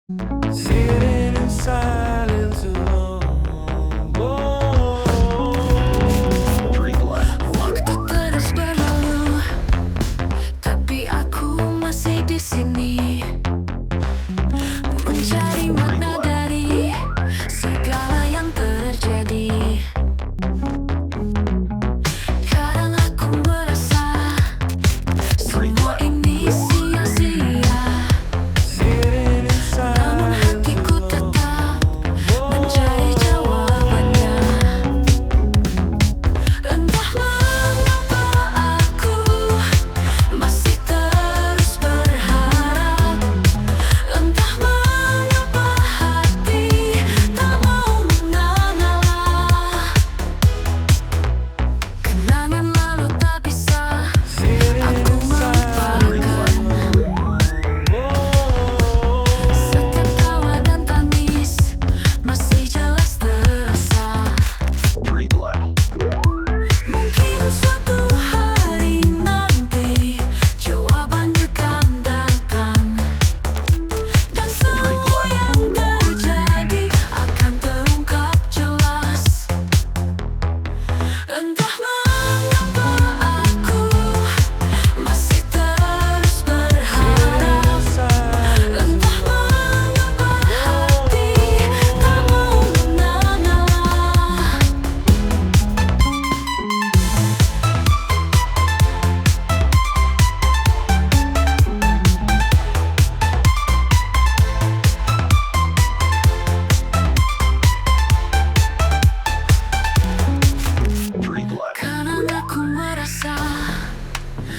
Sitting in silence alone. Whoa. Waktu terus berlalu, tapi aku masih di sini, mencari makna dari segala yang terjadi. Kadang aku merasa semua ini sia-sia, Sitting in namun silence hatiku tetap mencari jawabannya. Entah mengapa aku masih terus berharap. Entah mengapa hati tak mau mengalah. Kenangan lalu tak bisa aku melupakan. Setiap tawa dan tangis masih jelas terasa. Mungkin suatu hari nanti jawabannya akan datang, dan semua yang terjadi akan terungkap jelas. Entah mengapa aku masih terus berharap. Entah mengapa hati tak mau mengalah. Kadang aku merasa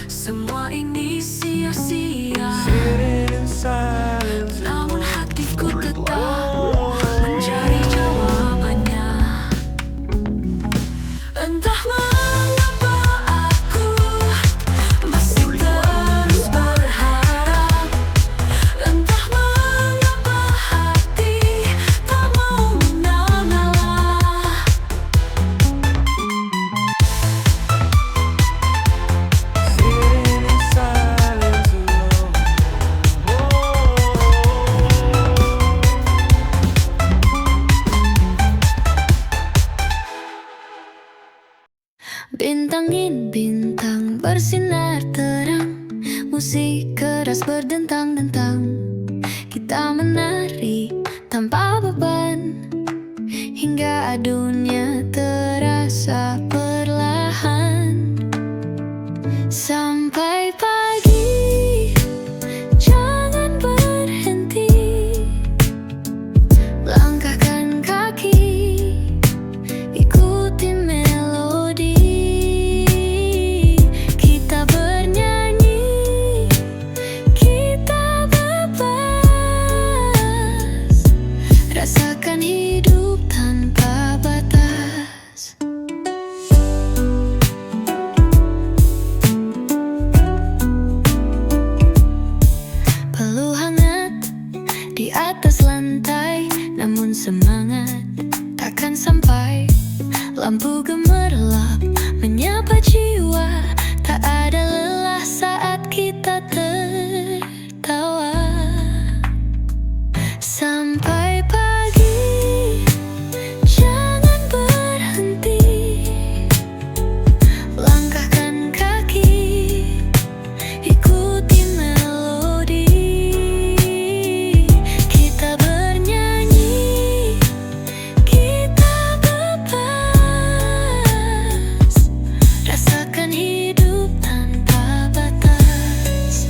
semua ini sia-sia, Sitting in silence namun hatiku tetap mencari jawabannya. Entah mengapa aku masih terus berharap. Entah mengapa hati tak mau mengalah. Sitting in silence alone. Bintangin bintang bersinar terang, musik keras berdentang-dentang. Kita menari tanpa beban, hingga dunia terasa perlahan. Sampai pagi, jangan berhenti, langkahkan kaki, ikuti melodi. Kita bernyanyi, kita bebas, rasakan hidup tanpa batas. Peluk hangat di atas lantai, namun semangat takkan sampai. Lampu gemerlap menyapa jiwa, tak ada lelah saat kita tertawa. Sampai pagi, jangan berhenti, langkahkan kaki, ikuti melodi. Kita bernyanyi, kita bebas, rasakan hidup tanpa batas.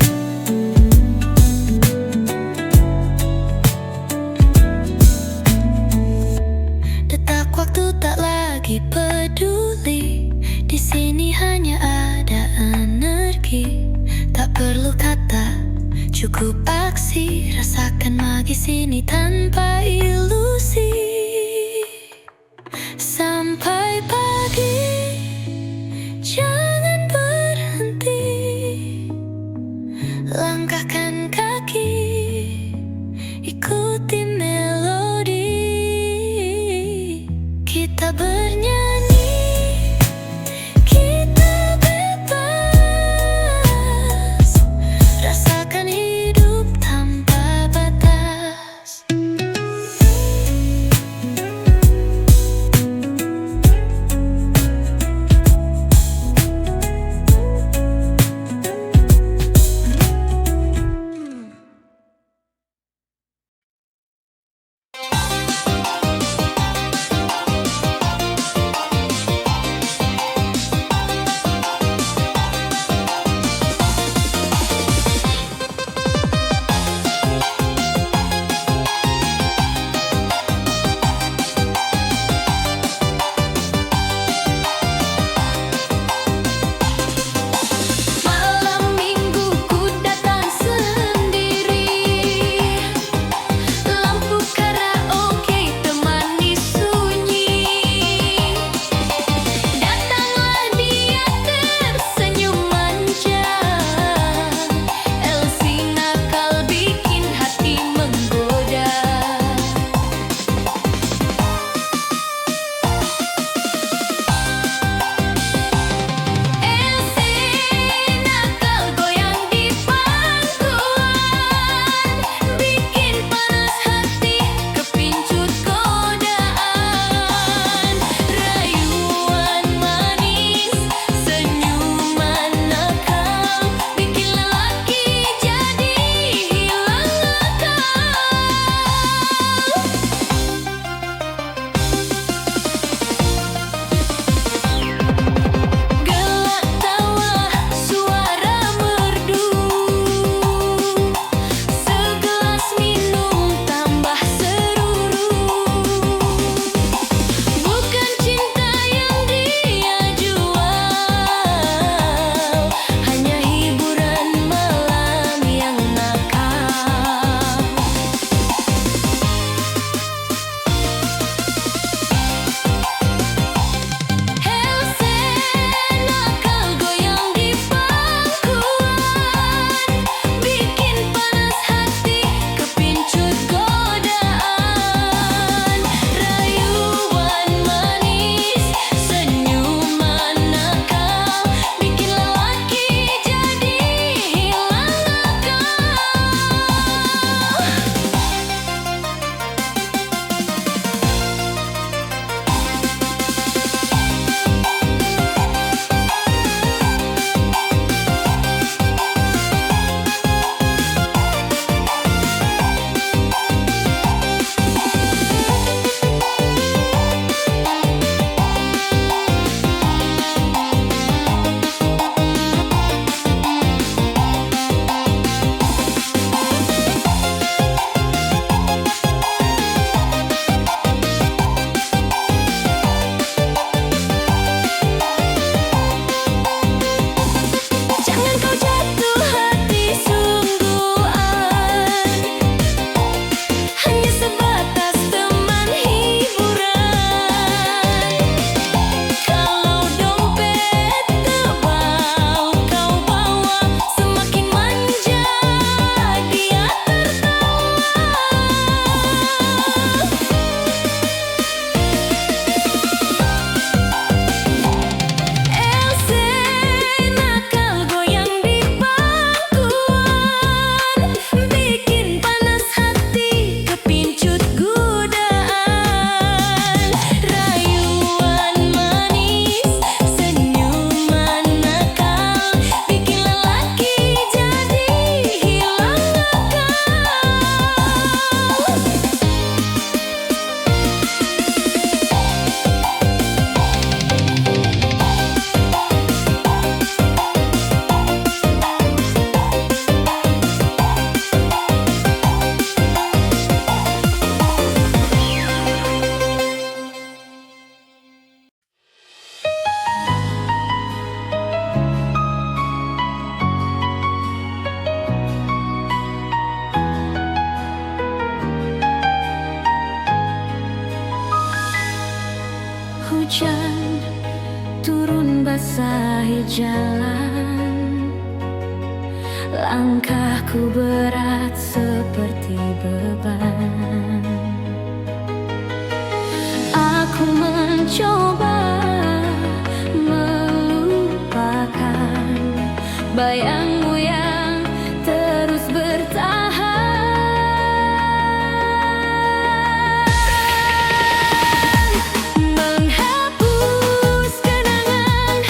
Detak waktu tak lagi peduli, di sini hanya ada energi. Tak perlu kata, cukup aksi, rasakan magis ini tanpa ilusi. Sampai pagi, jangan berhenti, langkahkan kaki, ikuti melodi. Kita bernyanyi, kita bebas, rasakan hidup tanpa batas. membasahi jalan. Langkahku berat seperti beban. Aku mencoba melupakan bayangmu yang terus bertahan. Menghapus kenangan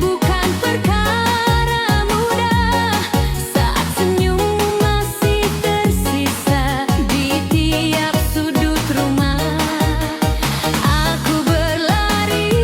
bukan perkara mudah saat senyummu masih tersisa di tiap sudut rumah. Aku berlari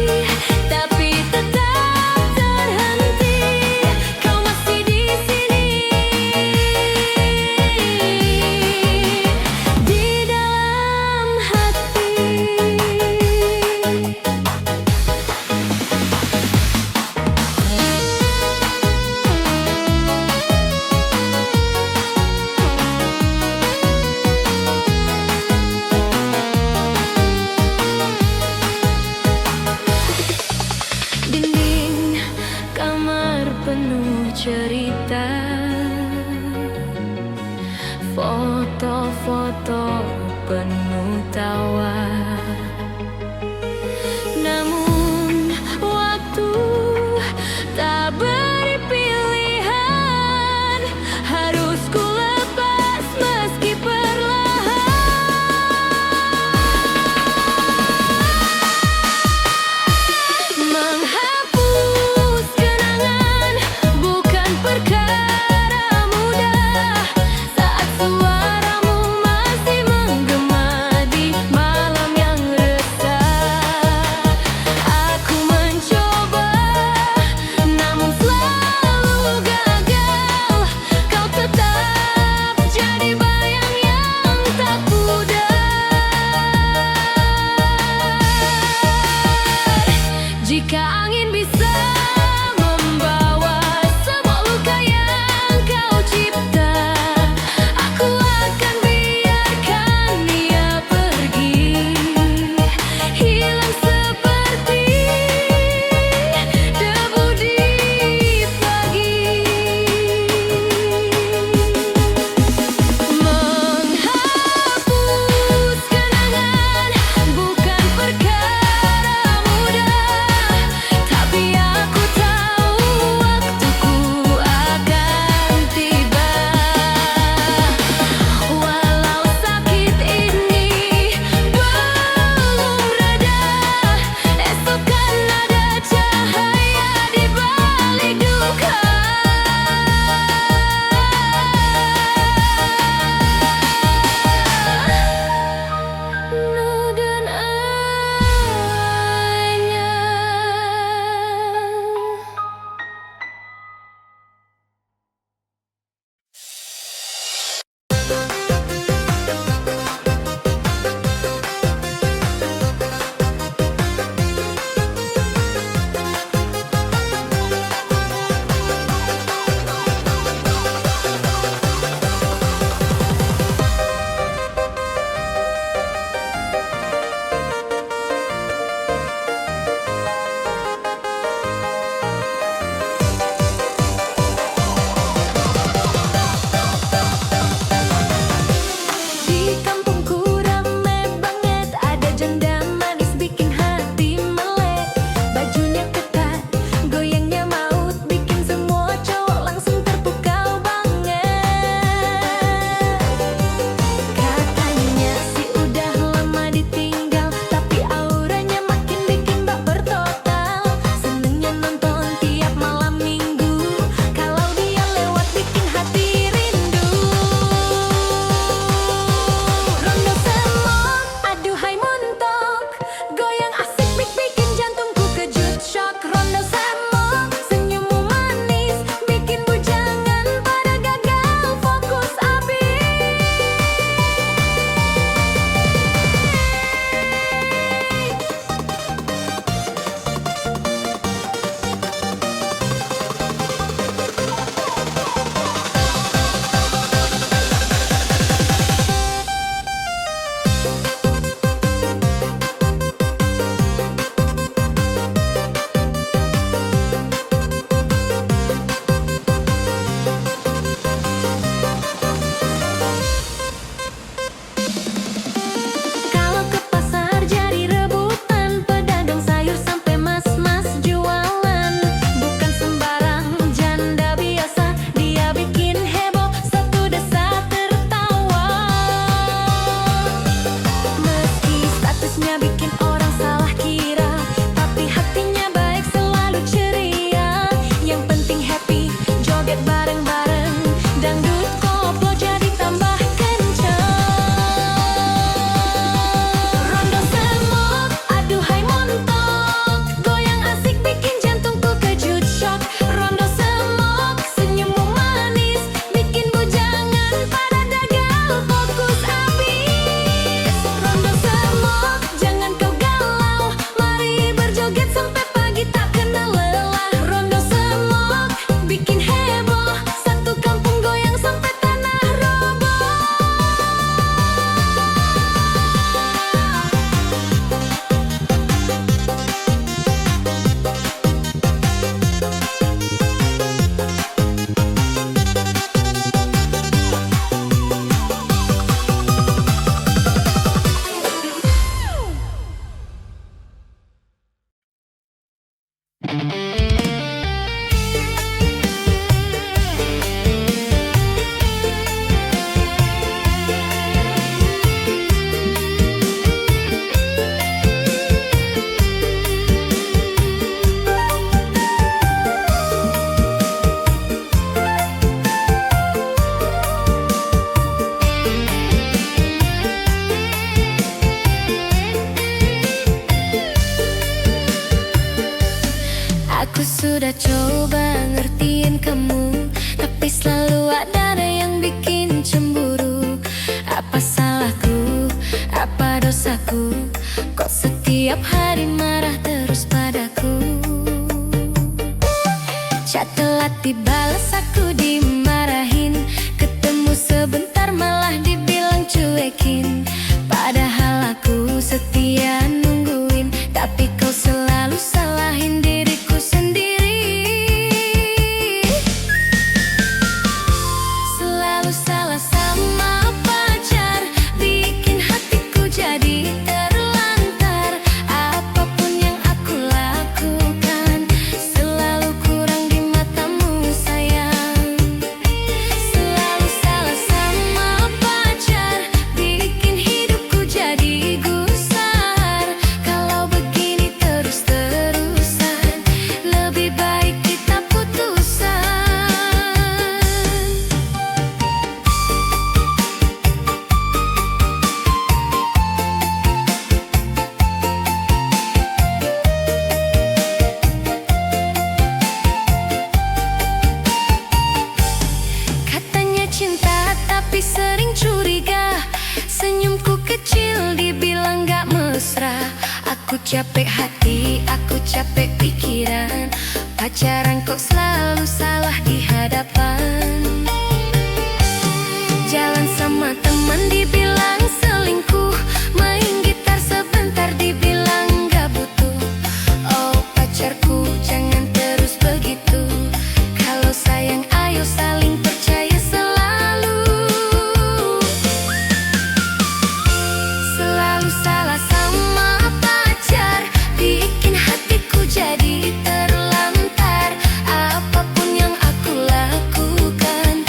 Aku sudah coba ngertiin kamu, tapi selalu ada yang bikin cemburu. Apa salahku, apa dosaku, kok setiap hari marah terus padaku. Chat telat dibalas, aku dimarahin. Ketemu sebentar malah dibilang cuekin. Padahal aku setia nungguin, tapi kau selalu salahin diriku sendiri. Selalu salah sama pacar, bikin hatiku jadi terlantar. Apapun yang aku lakukan selalu kurang di matamu sayang. Selalu salah sama pacar, bikin hidupku jadi gusar. Kalau begini terus-terusan, lebih baik kita putusan. Katanya cinta tapi sering curiga. Senyumku kecil dibilang gak mesra. Aku capek hati, aku capek pikiran. Pacaran kok selalu salah di hadapan. Jalan sama teman dibilang selingkuh. Main gitar sebentar dibilang gak butuh. Oh pacarku jangan terus begitu. Kalau sayang ayo saling percaya selalu. Selalu salah sama pacar, bikin hatiku jadi terlantar. Apapun yang aku lakukan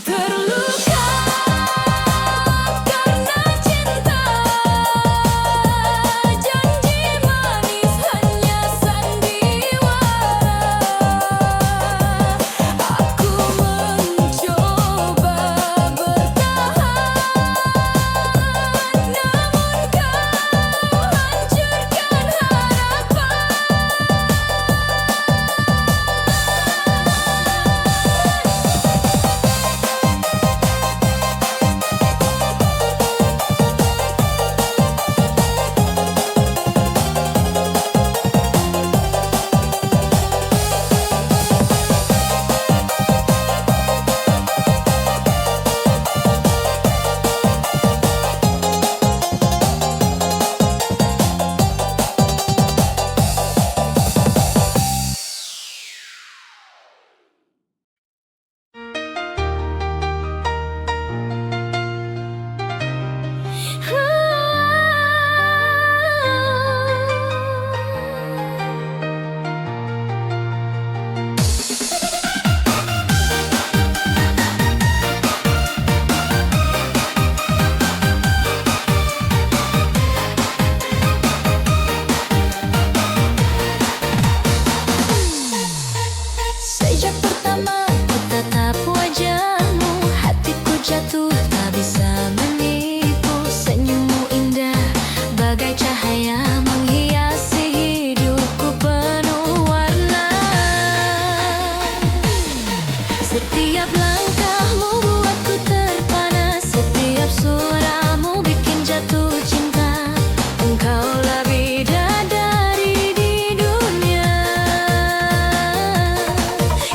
Terluka karena cinta, janji manis hanya sandiwara. Aku mencoba bertahan, namun kau hancurkan harapan. Sejak pertama ku tatap wajahmu, hatiku jatuh tak bisa menipu. Senyummu indah bagai cahaya menghiasi hidupku penuh warna. Setiap langkahmu buatku terpana, setiap suaramu bikin jatuh cinta. Engkaulah bidadari di dunia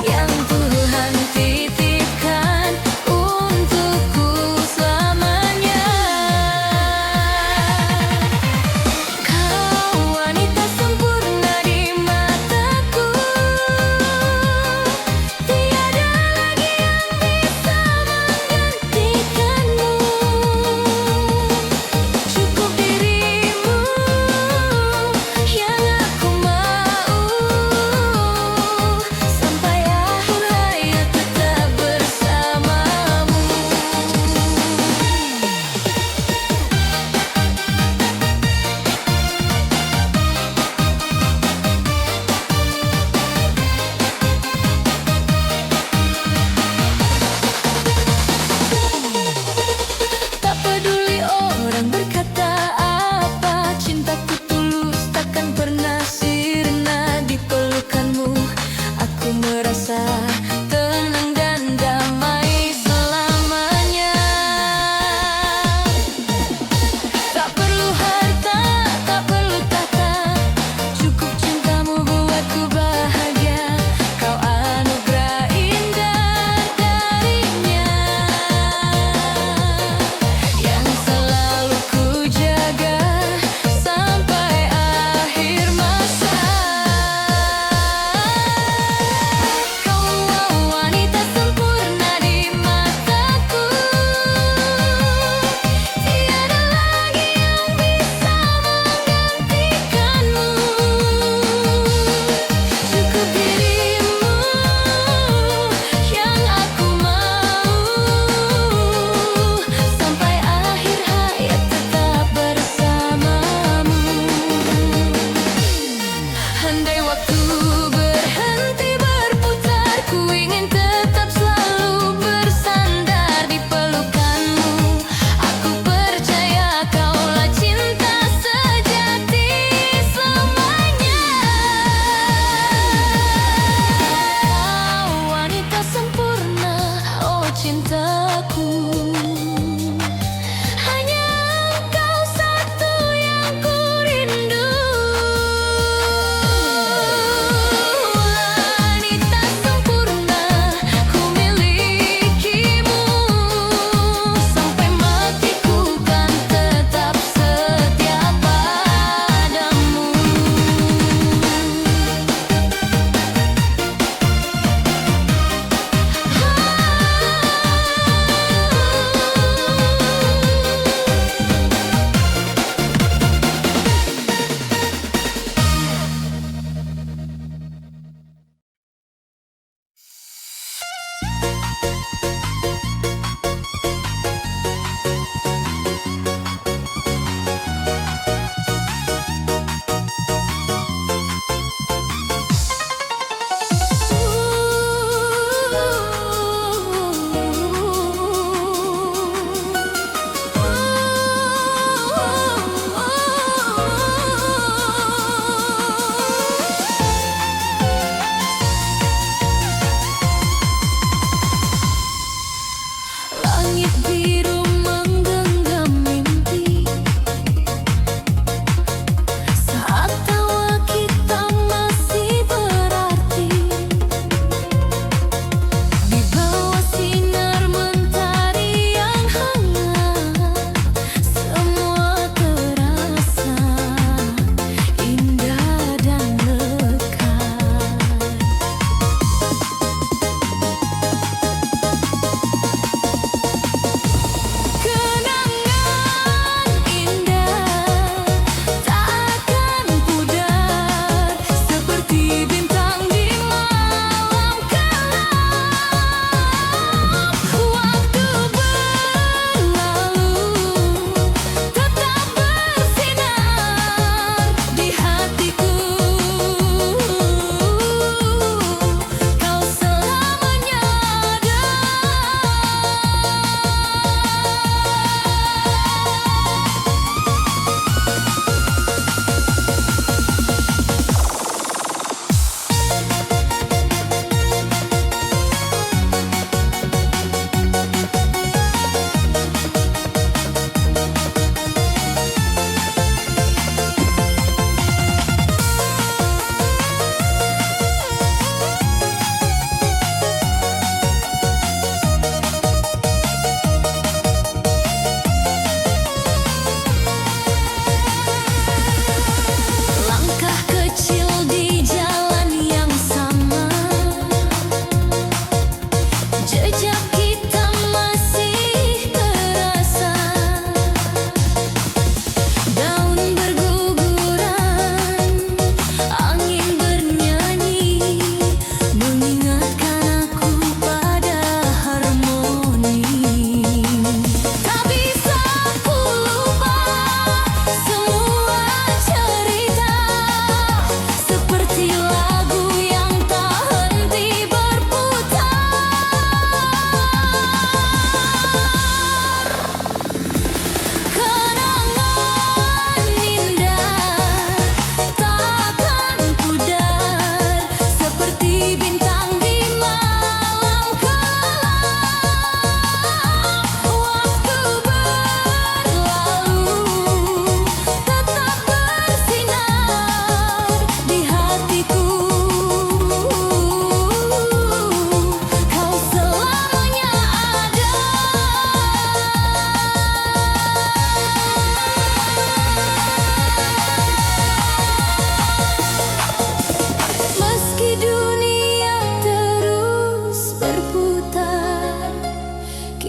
yang Tuhan titipkan untukku selamanya. Kau wanita sempurna di mataku, tiada lagi yang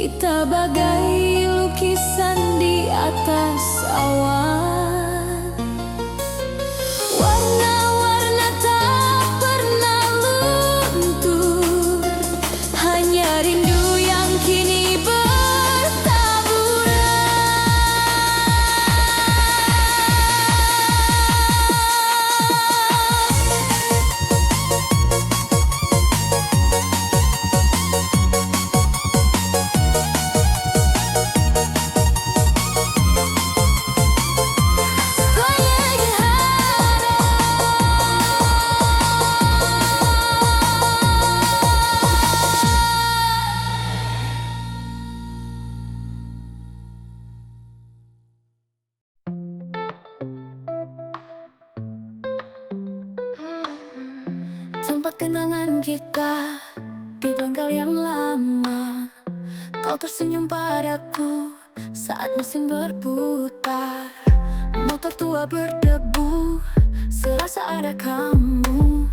Kita bagai lukisan di atas awan. Warna-warna tak pernah luntur, hanya rindu yang kini bertaburan. Tempat kenangan kita di bengkel yang lama. Kau tersenyum padaku saat mesin berputar. Motor tua berdebu, serasa ada kamu.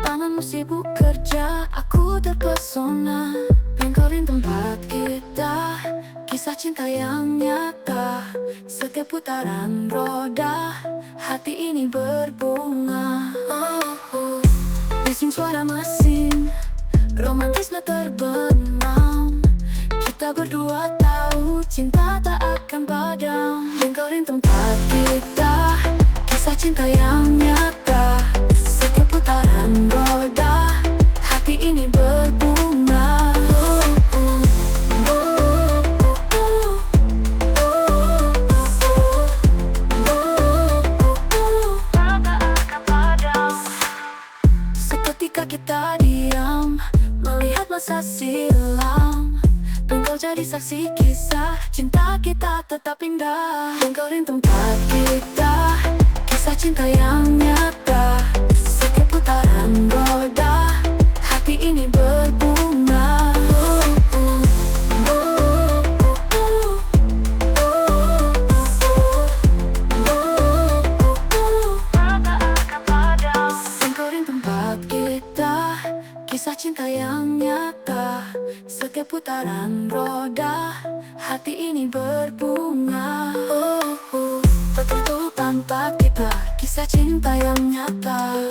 Tanganmu sibuk kerja, aku terpesona. Bengkelin tempat kita, kisah cinta yang nyata. Setiap putaran roda, hati ini berbunga. Bising suara mesin, romantisme terbenam. Kita berdua tahu cinta tak akan padam. Bengkelin tempat kita, kisah cinta yang nyata. Setiap putaran roda, hati ini berbunga. Seketika kita diam, melihat masa silam. Bengkel jadi saksi kisah, cinta kita tetap indah. Bengkelin tempat kita, kisah cinta yang nyata. Setiap putaran roda, hati ini berbunga. Bengkelin tempat kita, kisah cinta yang nyata. Setiap putaran roda, hati ini berbunga. Betul tanpa kita, kisah cinta yang nyata.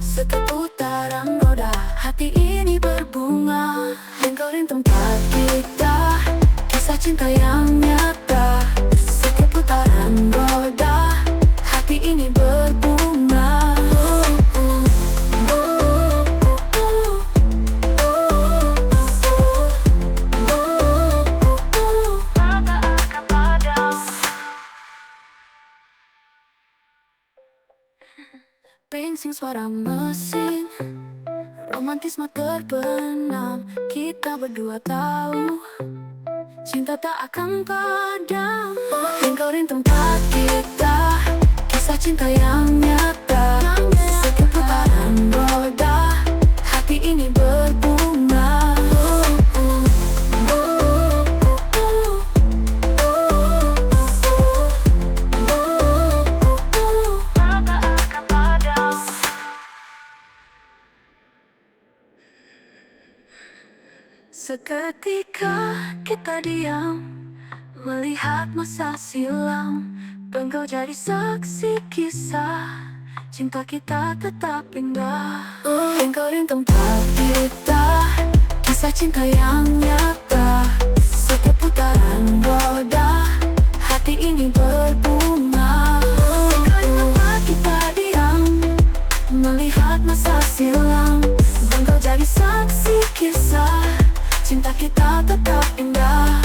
Setiap putaran roda, hati ini berbunga. Bengkelin tempat kita, kisah cinta yang nyata. Setiap putaran roda, hati ini berbunga. Pengsing suara mesin, romantisme terbenam. Kita berdua tahu cinta tak akan padam. Bengkelin tempat kita, kisah cinta yang nyata. Setiap putaran roda, hati ini berbunga. Seketika kita diam, melihat masa silam. Bengkel jadi saksi kisah, cinta kita tetap indah. Bengkelin tempat kita, kisah cinta yang nyata. Setiap putaran roda, hati ini berbunga. Bengkelin tempat kita diam, melihat masa silam. Bengkel jadi saksi kisah, cinta kita tetap indah.